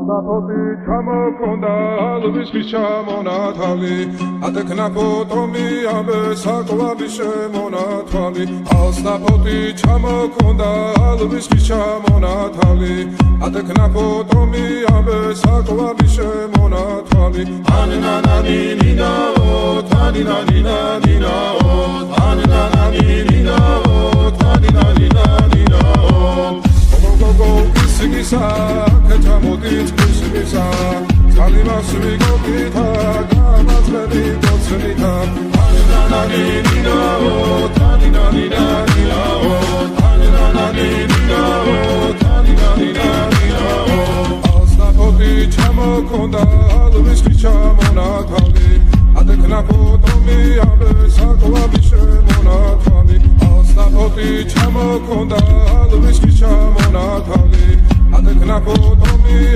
Alstapoti ჩამოქონდა ალვის ჩამონათალი ატექნა ფოტომი ამე საკლავი შემონათვალი Alstapoti ჩამოქონდა ალვის ჩამონათალი ატექნა ფოტომი ამე საკლავი შემონათვალი ანანანინინაო თანინანინანინაო ანანანინინაო თანინანინანინაო Sigisa, ketamodit kusigisa, kalimas vigokita, gamas meditotsenita, anananina o, taninanina o, anananina o, taninanina o. Alstapoti çamokonda, alvis çamonatali, atekna potomi abe saklavi şemonatali. Alstapoti çamokonda, alvis çamonatali. Atekna potomi